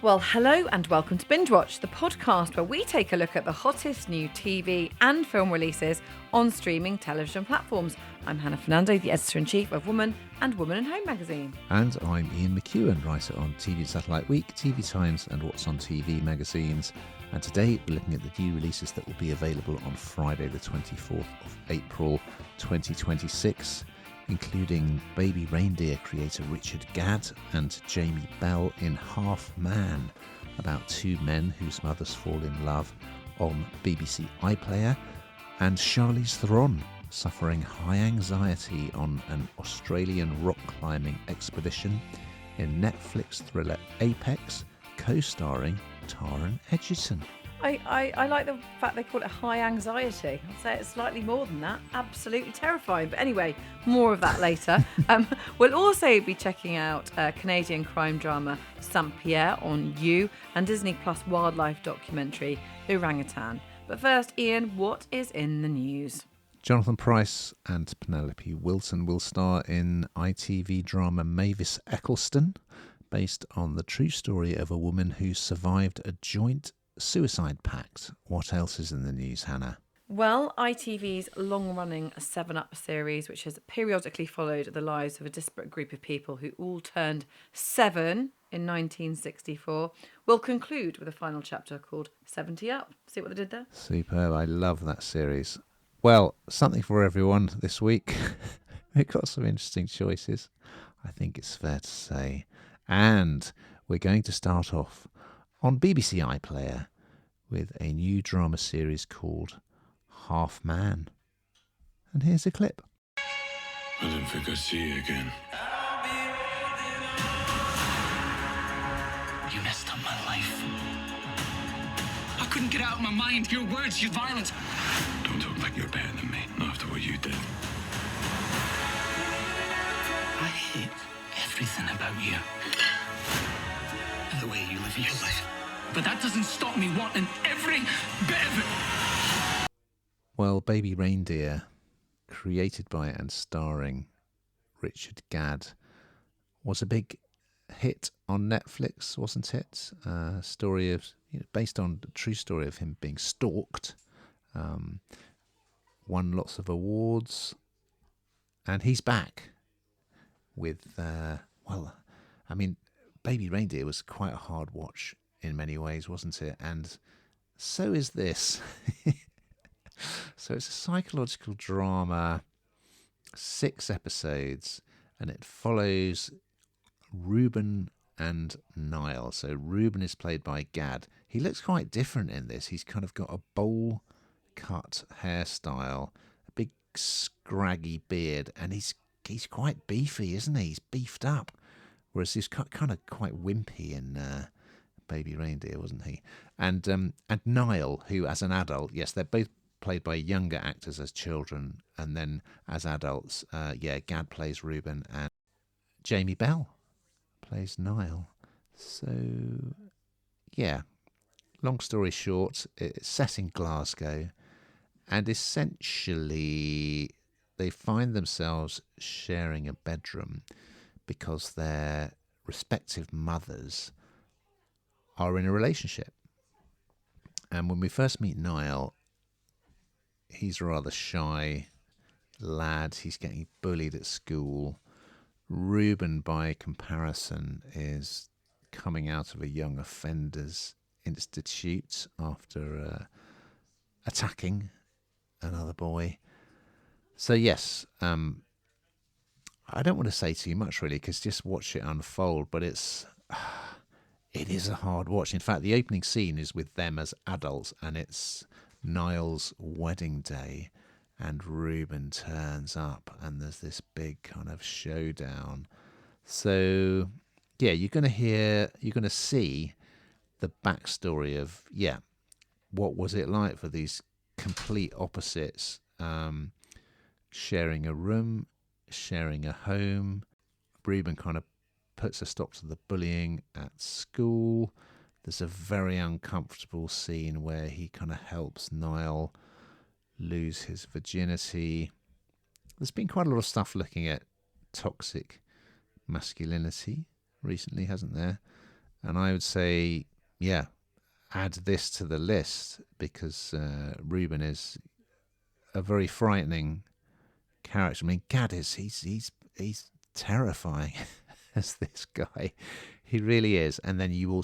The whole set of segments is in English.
Well, hello and welcome to Binge Watch, the podcast where we take a look at the hottest new TV and film releases on streaming television platforms. I'm Hannah Fernando, the editor-in-chief of Woman and Woman and Home magazine. And I'm Ian McEwen, writer on TV Satellite Week, TV Times and What's on TV magazines. And today we're looking at the new releases that will be available on Friday the 24th of April 2026, including Baby Reindeer creator Richard Gadd and Jamie Bell in Half Man, about two men whose mothers fall in love, on BBC iPlayer, and Charlize Theron suffering high anxiety on an Australian rock climbing expedition in Netflix thriller Apex, co-starring Taron Egerton. I like the fact they call it high anxiety. I'd say it's slightly more than that. Absolutely terrifying. But anyway, more of that later. We'll also be checking out Canadian crime drama Saint-Pierre on You and Disney Plus wildlife documentary Orangutan. But first, Ian, what is in the news? Jonathan Pryce and Penelope Wilton will star in ITV drama Mavis Eccleston, based on the true story of a woman who survived a joint suicide pact. What else is in the news, Hannah? Well, ITV's long-running 7-Up series, which has periodically followed the lives of a disparate group of people who all turned 7 in 1964, will conclude with a final chapter called 70 Up. See what they did there? Superb. I love that series. Well, something for everyone this week. We've got some interesting choices, I think it's fair to say. And we're going to start off on BBC iPlayer with a new drama series called Half Man. And here's a clip. I didn't think I'd see you again. You messed up my life. I couldn't get out of my mind. Your words, your violence. Don't talk like you're better than me, not after what you did. I hate everything about you. And the way you live your life. But that doesn't stop me wanting every bit of it. Well, Baby Reindeer, created by and starring Richard Gadd, was a big hit on Netflix, wasn't it? Story of, based on the true story of him being stalked, won lots of awards, and he's back with, Baby Reindeer was quite a hard watch in many ways, wasn't it? And so is this. So it's a psychological drama, 6 episodes, and it follows Ruben and Niall. So Ruben is played by Gadd. He looks quite different in this. He's kind of got a bowl cut hairstyle, a big scraggy beard, and he's quite beefy, isn't he? He's beefed up. Whereas he's kind of quite wimpy in Baby Reindeer, wasn't he? And Niall, who as an adult, yes, they're both played by younger actors as children, and then as adults, Gadd plays Ruben and Jamie Bell plays Niall. So, yeah, long story short, it's set in Glasgow, and essentially they find themselves sharing a bedroom because their respective mothers are in a relationship. And when we first meet Niall, he's a rather shy lad. He's getting bullied at school. Ruben, by comparison, is coming out of a young offenders institute after attacking another boy. So yes, I don't want to say too much really, because just watch it unfold. But it is a hard watch. In fact, the opening scene is with them as adults, and it's Niall's wedding day, and Ruben turns up, and there's this big kind of showdown. So yeah, you're going to see the backstory of what was it like for these complete opposites, sharing a room, sharing a home. Ruben kind of puts a stop to the bullying at school. There's a very uncomfortable scene where he kind of helps Niall lose his virginity. There's been quite a lot of stuff looking at toxic masculinity recently, hasn't there? And I would say, yeah, add this to the list because Ruben is a very frightening character. I mean, Gadd is he's terrifying as this guy. He really is. And then you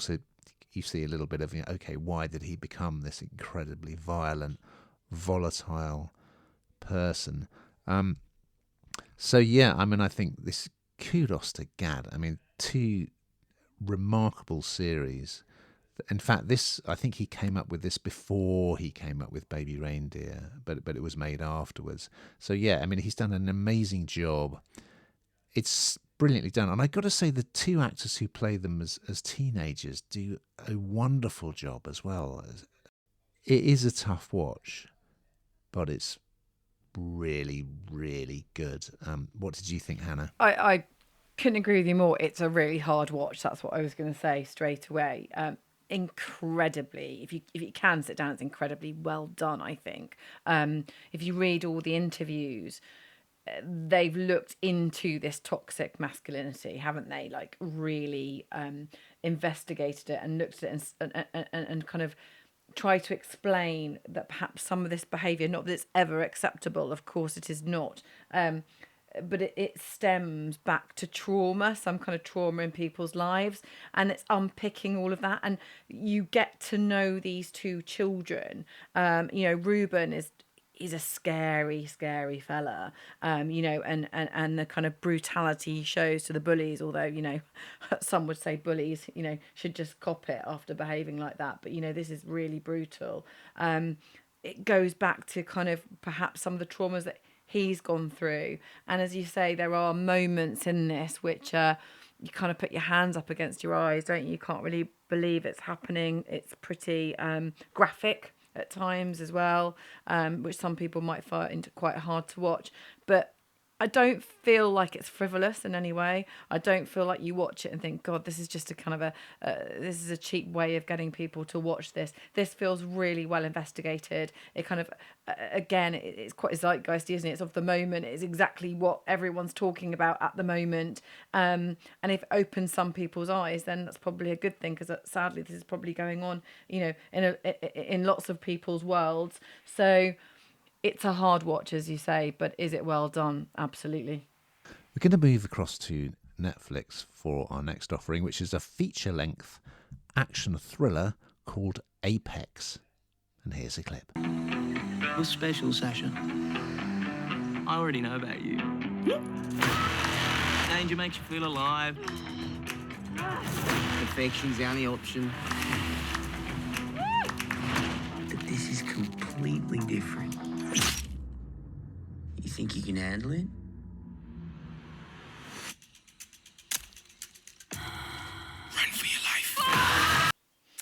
see a little bit of, okay, why did he become this incredibly violent, volatile person? So yeah, I mean, I think this kudos to Gadd. I mean, two remarkable series. In fact, I think he came up with this before he came up with Baby Reindeer, but it was made afterwards. So yeah, I mean, he's done an amazing job. It's brilliantly done, and I got to say, the two actors who play them as teenagers do a wonderful job as well. It is a tough watch, but it's really, really good. What did you think, Hannah? I couldn't agree with you more. It's a really hard watch. That's what I was going to say straight away. Incredibly, if you can sit down, it's incredibly well done, I think. If you read all the interviews, they've looked into this toxic masculinity, haven't they? Like really investigated it and looked at it and kind of try to explain that perhaps some of this behaviour, not that it's ever acceptable, of course it is not, but it stems back to trauma, some kind of trauma in people's lives, and it's unpicking all of that. And you get to know these two children. Ruben he's a scary fella, and the kind of brutality he shows to the bullies, although, some would say bullies, should just cop it after behaving like that. But, this is really brutal. It goes back to kind of perhaps some of the traumas that he's gone through. And as you say, there are moments in this which you kind of put your hands up against your eyes, don't you? You can't really believe it's happening. It's pretty graphic at times as well, which some people might find quite hard to watch. But I don't feel like it's frivolous in any way. I don't feel like you watch it and think, God, this is just a kind of this is a cheap way of getting people to watch this. This feels really well investigated. It kind of, again, it's quite zeitgeisty, isn't it? It's of the moment. It's exactly what everyone's talking about at the moment. And if it opens some people's eyes, then that's probably a good thing, because sadly this is probably going on, in lots of people's worlds. So it's a hard watch, as you say, but is it well done? Absolutely. We're going to move across to Netflix for our next offering, which is a feature-length action thriller called Apex. And here's a clip. What's special, Sasha? I already know about you. Danger makes you feel alive. Perfection's the only option. But this is completely different. You think you can handle it? Run for your life.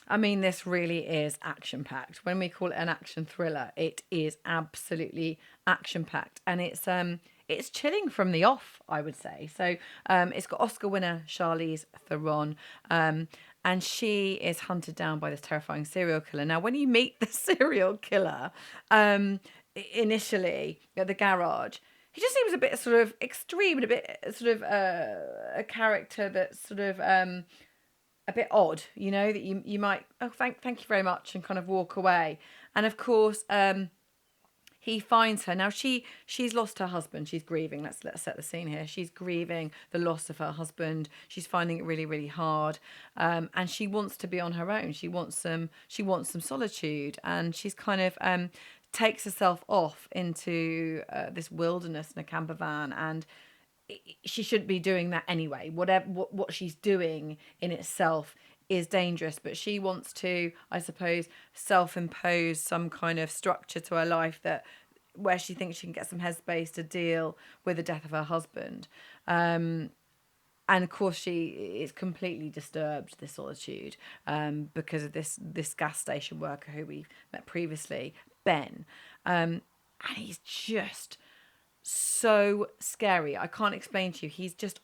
I mean, this really is action-packed. When we call it an action thriller, it is absolutely action-packed. And it's chilling from the off, I would say. So it's got Oscar winner Charlize Theron. And she is hunted down by this terrifying serial killer. Now, when you meet the serial killer initially at the garage, he just seems a bit sort of extreme and a bit sort of a character that's sort of a bit odd, that you might, thank you very much, and kind of walk away. And of course, he finds her. Now she's lost her husband. She's grieving. Let's set the scene here. She's grieving the loss of her husband. She's finding it really, really hard, and she wants to be on her own. She wants some solitude, and she's kind of takes herself off into this wilderness in a camper van, and she shouldn't be doing that anyway. What she's doing in itself is dangerous, but she wants to, I suppose, self-impose some kind of structure to her life where she thinks she can get some headspace to deal with the death of her husband. And of course, she is completely disturbed, this solitude, because of this gas station worker who we met previously, Ben. And he's just so scary. I can't explain to you. He's just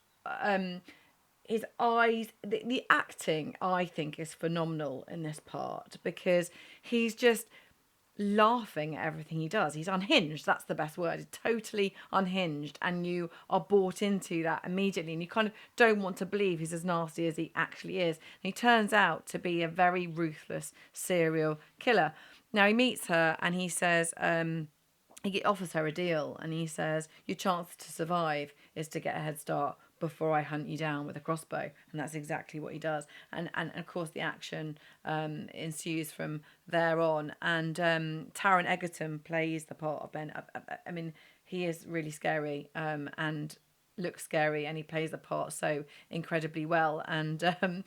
his eyes, the acting, I think, is phenomenal in this part, because he's just laughing at everything he does. He's unhinged. That's the best word. He's totally unhinged, and you are bought into that immediately, and you kind of don't want to believe he's as nasty as he actually is. And he turns out to be a very ruthless serial killer. Now he meets her, and he says, he offers her a deal, and he says, your chance to survive is to get a head start before I hunt you down with a crossbow. And that's exactly what he does. And of course the action ensues from there on. And Taron Egerton plays the part of Ben. I mean, he is really scary and looks scary, and he plays the part so incredibly well. And I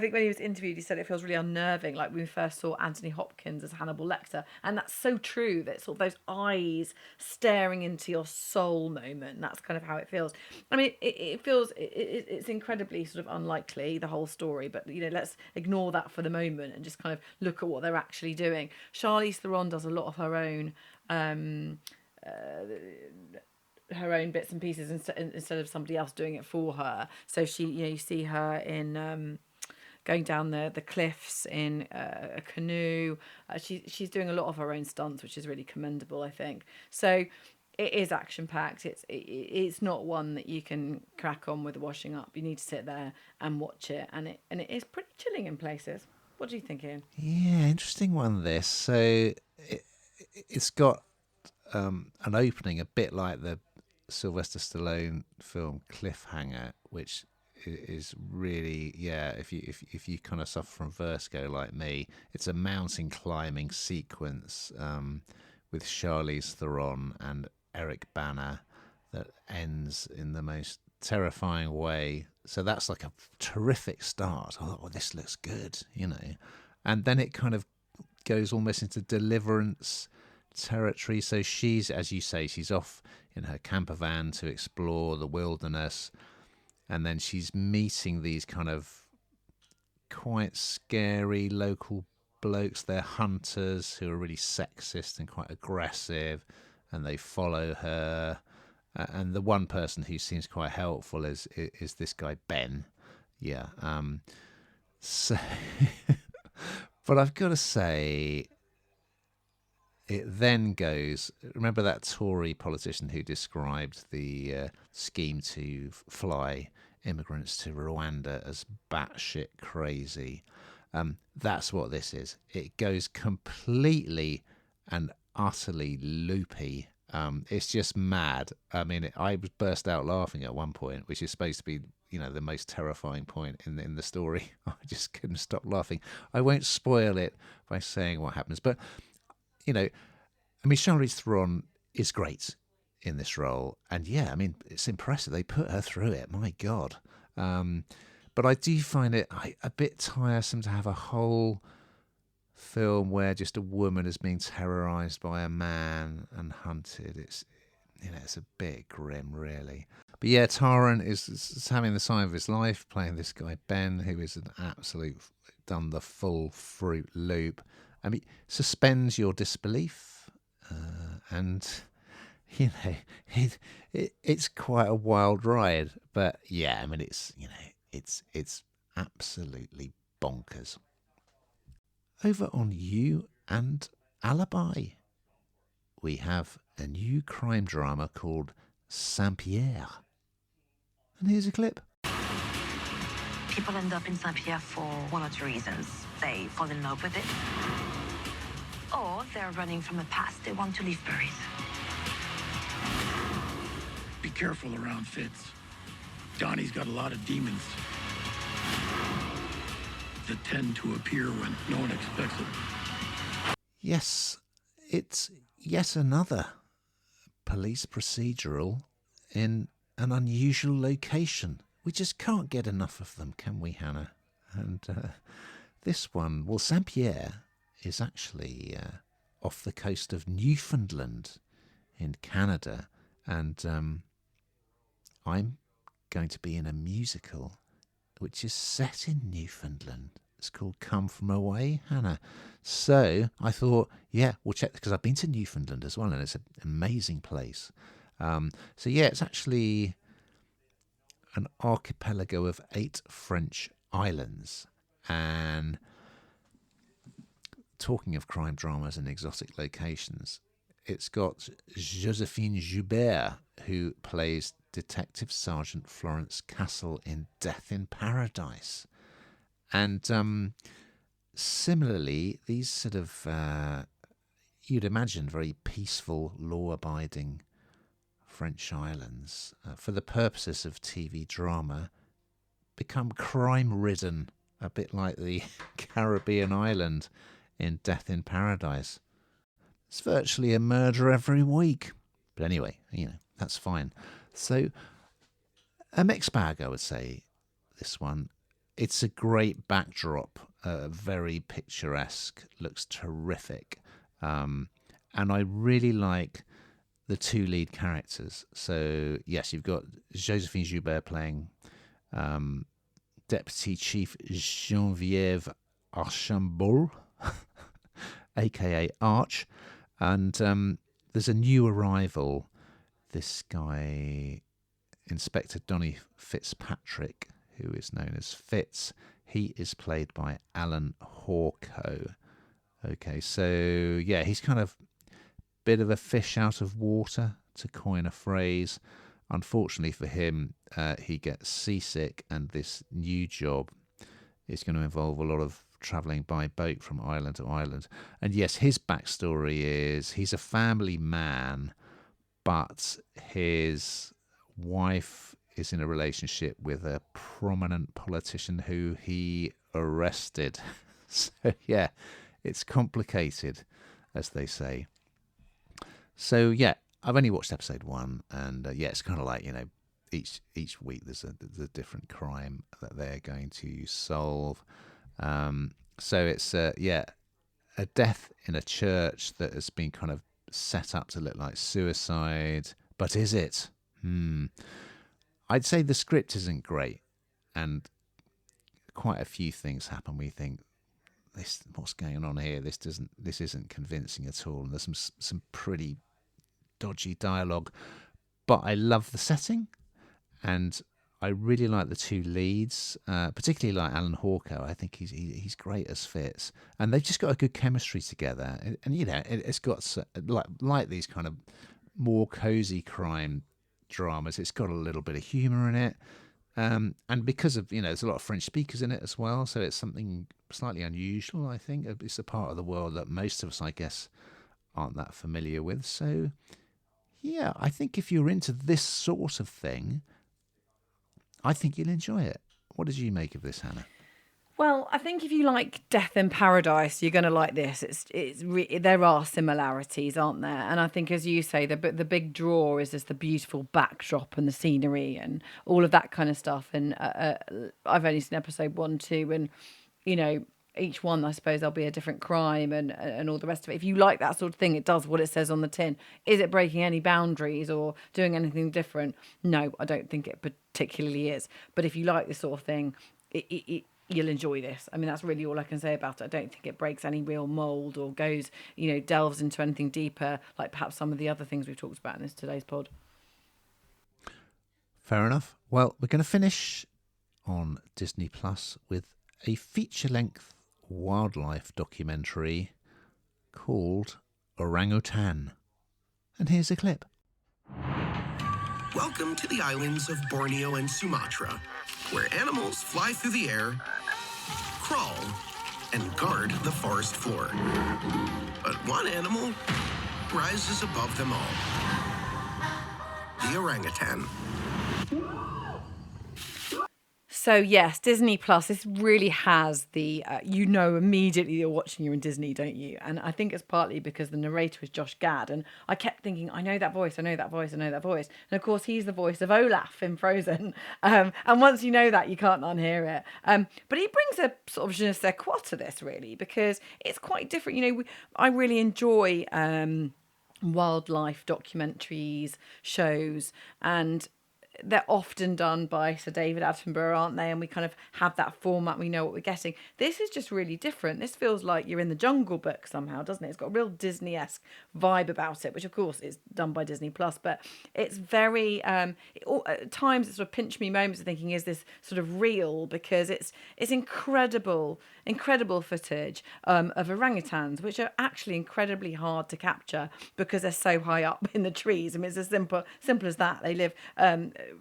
think when he was interviewed, he said it feels really unnerving, like when we first saw Anthony Hopkins as Hannibal Lecter. And that's so true, that sort of those eyes staring into your soul moment. That's kind of how it feels. I mean, it feels, it's incredibly sort of unlikely, the whole story, but, you know, let's ignore that for the moment and just kind of look at what they're actually doing. Charlize Theron does a lot of her own bits and pieces instead of somebody else doing it for her. So she, you know, you see her in going down the cliffs in a canoe. She's doing a lot of her own stunts, which is really commendable, I think. So it is action packed. It's not one that you can crack on with washing up. You need to sit there and watch it, and it is pretty chilling in places. What do you think, Ian? Yeah, interesting one, this. So it's got an opening a bit like the Sylvester Stallone film Cliffhanger, which is really, yeah, if you kind of suffer from vertigo like me, it's a mountain climbing sequence with Charlize Theron and Eric Bana that ends in the most terrifying way. So that's like a terrific start. Oh, this looks good, you know. And then it kind of goes almost into Deliverance territory. So she's, as you say, she's off in her camper van to explore the wilderness, and then she's meeting these kind of quite scary local blokes. They're hunters who are really sexist and quite aggressive, and they follow her. And the one person who seems quite helpful is this guy Ben. Yeah. So, but I've got to say, it then goes. Remember that Tory politician who described the scheme to fly immigrants to Rwanda as batshit crazy? That's what this is. It goes completely and utterly loopy. It's just mad. I mean, I burst out laughing at one point, which is supposed to be, you know, the most terrifying point in the story. I just couldn't stop laughing. I won't spoil it by saying what happens, but, you know, I mean, Charlize Theron is great in this role, and yeah, I mean, it's impressive. They put her through it. My God. But I do find it a bit tiresome to have a whole film where just a woman is being terrorized by a man and hunted. It's, you know, it's a bit grim, really. But yeah, Taron is having the time of his life playing this guy Ben, who is an absolute, done the full Fruit Loop. I mean, suspends your disbelief, and you know, it's quite a wild ride. But yeah, I mean, it's, you know, it's absolutely bonkers. Over on You and Alibi, we have a new crime drama called Saint-Pierre. And here's a clip. People end up in Saint-Pierre for one or two reasons. They fall in love with it, or they're running from a past they want to leave buried. Be careful around Fitz. Donnie's got a lot of demons that tend to appear when no one expects it. Yes, it's yet another police procedural in an unusual location. We just can't get enough of them, can we, Hannah? And this one, well, Saint-Pierre is actually off the coast of Newfoundland in Canada, and I'm going to be in a musical which is set in Newfoundland. It's called Come From Away, Hannah. So I thought, yeah, we'll check, because I've been to Newfoundland as well, and it's an amazing place. So yeah, it's actually an archipelago of 8 French islands, and talking of crime dramas in exotic locations, it's got Josephine Joubert, who plays Detective Sergeant Florence Castle in Death in Paradise. And similarly, these sort of, you'd imagine, very peaceful, law-abiding French islands, for the purposes of TV drama, become crime-ridden, a bit like the Caribbean island in Death in Paradise. It's virtually a murder every week. But anyway, that's fine. So, a mixed bag, I would say, this one. It's a great backdrop, very picturesque, looks terrific. And I really like the two lead characters. So, yes, you've got Josephine Joubert playing Deputy Chief Geneviève Archambault, a.k.a. Arch. And there's a new arrival, this guy, Inspector Donny Fitzpatrick, who is known as Fitz. He is played by Alan Hawco. Okay, so, yeah, he's kind of bit of a fish out of water, to coin a phrase. Unfortunately for him, he gets seasick, and this new job is going to involve a lot of travelling by boat from island to island. And yes, his backstory is he's a family man, but his wife is in a relationship with a prominent politician who he arrested. So yeah, it's complicated, as they say. So yeah, I've only watched episode 1, and yeah, it's kind of like, each week there's a different crime that they're going to solve. So it's a death in a church that has been kind of set up to look like suicide, but is it? I'd say the script isn't great, and quite a few things happen. We think, what's going on here? This isn't convincing at all. And there's some pretty dodgy dialogue, but I love the setting, and I really like the two leads, particularly like Alan Hawco. I think he's great as Fitz, and they've just got a good chemistry together. And it's got like these kind of more cozy crime dramas. It's got a little bit of humour in it, and because of there's a lot of French speakers in it as well, so it's something slightly unusual. I think it's a part of the world that most of us, I guess, aren't that familiar with. So yeah, I think if you're into this sort of thing, I think you'll enjoy it. What did you make of this, Hannah? Well, I think if you like Death in Paradise, you're going to like this. There are similarities, aren't there? And I think, as you say, the big draw is just the beautiful backdrop and the scenery and all of that kind of stuff. And I've only seen episode 1, 2, and each one, I suppose, there'll be a different crime and all the rest of it. If you like that sort of thing, it does what it says on the tin. Is it breaking any boundaries or doing anything different? No, I don't think it particularly is. But if you like this sort of thing, you'll enjoy this. I mean, that's really all I can say about it. I don't think it breaks any real mould or goes, delves into anything deeper, like perhaps some of the other things we've talked about in today's pod. Fair enough. Well, we're going to finish on Disney Plus with a feature-length wildlife documentary called Orangutan. And here's a clip. Welcome to the islands of Borneo and Sumatra, where animals fly through the air, crawl, and guard the forest floor. But one animal rises above them all. The orangutan. So yes, Disney Plus, this really has the, immediately you're watching, you're in Disney, don't you? And I think it's partly because the narrator is Josh Gadd. And I kept thinking, I know that voice, I know that voice, I know that voice. And of course, he's the voice of Olaf in Frozen. And once you know that, you can't unhear it. But he brings a sort of je ne sais quoi to this, really, because it's quite different. I really enjoy wildlife documentaries, shows, and they're often done by Sir David Attenborough, aren't they? And we kind of have that format. We know what we're getting. This is just really different. This feels like you're in the Jungle Book somehow, doesn't it? It's got a real Disney-esque vibe about it, which of course is done by Disney Plus, but it's very at times it sort of pinch me moments of thinking, is this sort of real? Because it's incredible footage of orangutans, which are actually incredibly hard to capture because they're so high up in the trees. I mean, it's as simple as that. They live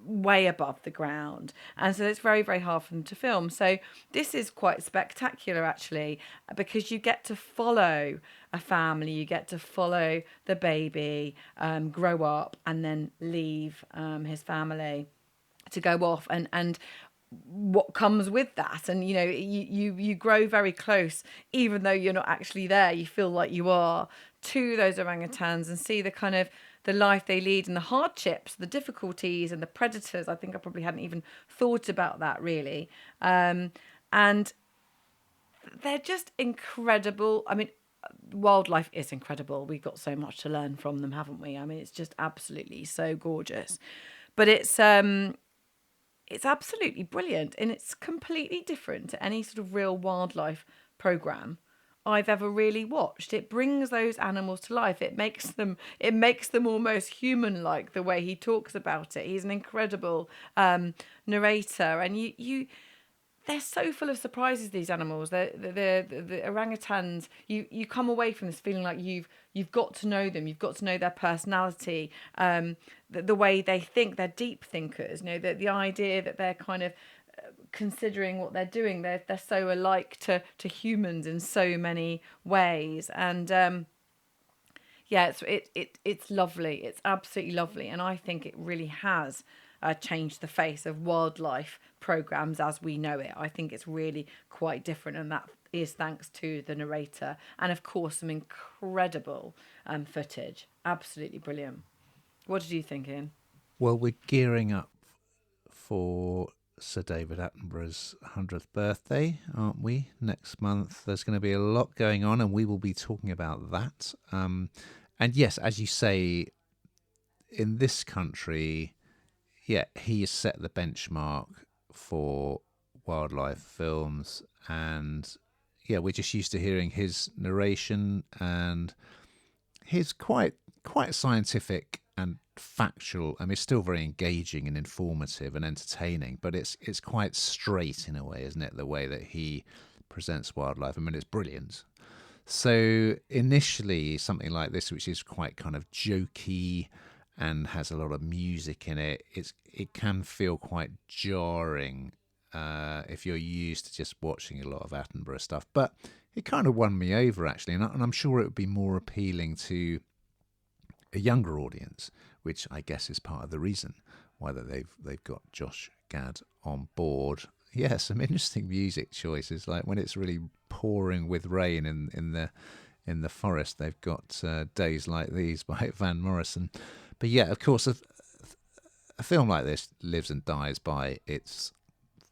way above the ground, and so it's very, very hard for them to film. So this is quite spectacular actually, because you get to follow a family, you get to follow the baby grow up and then leave his family to go off, and what comes with that. And you grow very close, even though you're not actually there, you feel like you are, to those orangutans, and see the kind of the life they lead and the hardships, the difficulties and the predators. I think I probably hadn't even thought about that really. And they're just incredible. I mean, wildlife is incredible. We've got so much to learn from them, haven't we? I mean, it's just absolutely so gorgeous. But it's absolutely brilliant, and it's completely different to any sort of real wildlife program I've ever really watched. It brings those animals to life. It makes them almost human-like, the way he talks about it. He's an incredible narrator, and they're so full of surprises, these animals. The orangutans, you come away from this feeling like you've got to know them. You've got to know their personality, the way they think. They're deep thinkers. The idea that they're kind of considering what they're doing. They're so alike to humans in so many ways. And it's lovely. It's absolutely lovely. And I think it really has changed the face of wildlife programs as we know it. I think it's really quite different, and that is thanks to the narrator and of course some incredible footage. Absolutely brilliant. What did you think, Ian? Well, we're gearing up for Sir David Attenborough's 100th birthday, aren't we? Next month there's going to be a lot going on, and we will be talking about that. And yes, as you say, in this country, he has set the benchmark for wildlife films, and we're just used to hearing his narration and his quite scientific and factual. I mean, it's still very engaging and informative and entertaining, but it's quite straight in a way, isn't it? The way that he presents wildlife. I mean, it's brilliant. So initially, something like this, which is quite kind of jokey and has a lot of music in it, it can feel quite jarring if you're used to just watching a lot of Attenborough stuff. But it kind of won me over, actually, and I'm sure it would be more appealing to a younger audience, which I guess is part of the reason why that they've got Josh Gadd on board. Yeah, some interesting music choices, like when it's really pouring with rain in the forest. They've got Days Like These by Van Morrison. But yeah, of course, a film like this lives and dies by its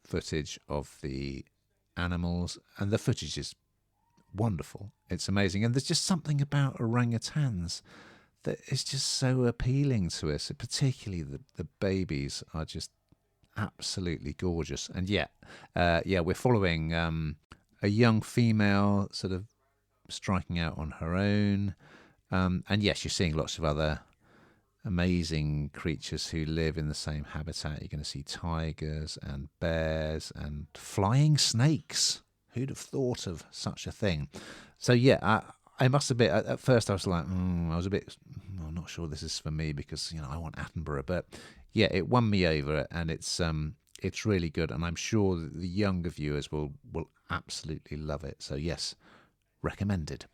footage of the animals, and the footage is wonderful. It's amazing, and there's just something about orangutans that is just so appealing to us. Particularly the babies are just absolutely gorgeous. And we're following a young female sort of striking out on her own. And yes, you're seeing lots of other amazing creatures who live in the same habitat. You're going to see tigers and bears and flying snakes. Who'd have thought of such a thing? So I must admit, at first I was like, I'm not sure this is for me, because I want Attenborough. But yeah, it won me over, and it's really good, and I'm sure that the younger viewers will absolutely love it. So yes, recommended.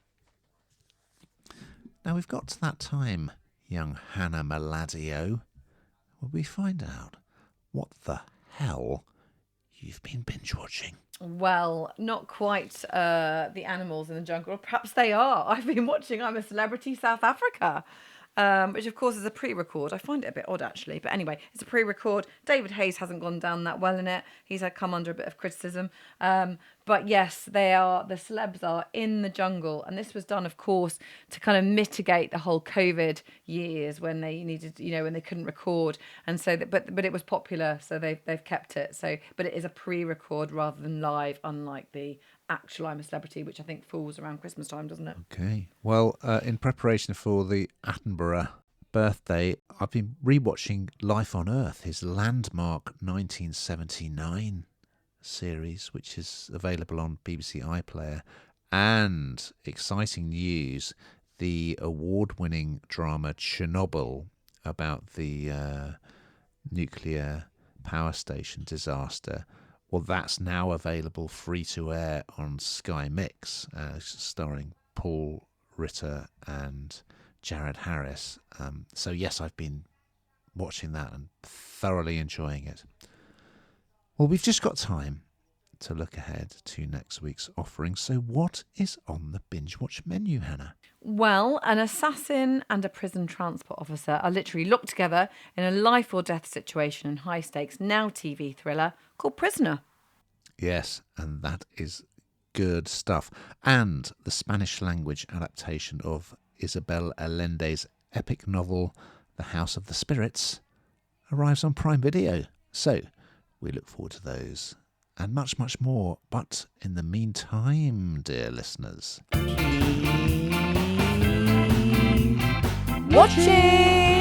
Now we've got to that time, young Hannah Maladio, where we find out what the hell you've been binge watching. Well, not quite the animals in the jungle. Perhaps they are. I've been watching I'm a Celebrity South Africa, which of course is a pre-record. I find it a bit odd actually, but anyway, it's a pre-record. David Hayes hasn't gone down that well in it. He's come under a bit of criticism, but But yes, the celebs are in the jungle. And this was done, of course, to kind of mitigate the whole COVID years when they needed, when they couldn't record. And so, but it was popular, so they've kept it. So, but it is a pre-record rather than live, unlike the actual I'm a Celebrity, which I think falls around Christmas time, doesn't it? Okay. Well, in preparation for the Attenborough birthday, I've been rewatching Life on Earth, his landmark 1979 series, which is available on BBC iPlayer. And exciting news, the award-winning drama Chernobyl about the nuclear power station disaster. Well, that's now available free to air on Sky Mix, starring Paul Ritter and Jared Harris. So yes, I've been watching that and thoroughly enjoying it. Well, we've just got time to look ahead to next week's offering. So what is on the Binge Watch menu, Hannah? Well, an assassin and a prison transport officer are literally locked together in a life or death situation and high stakes now TV thriller called Prisoner. Yes, and that is good stuff. And the Spanish language adaptation of Isabel Allende's epic novel, The House of the Spirits, arrives on Prime Video. So we look forward to those and much, much more. But in the meantime, dear listeners, Watching!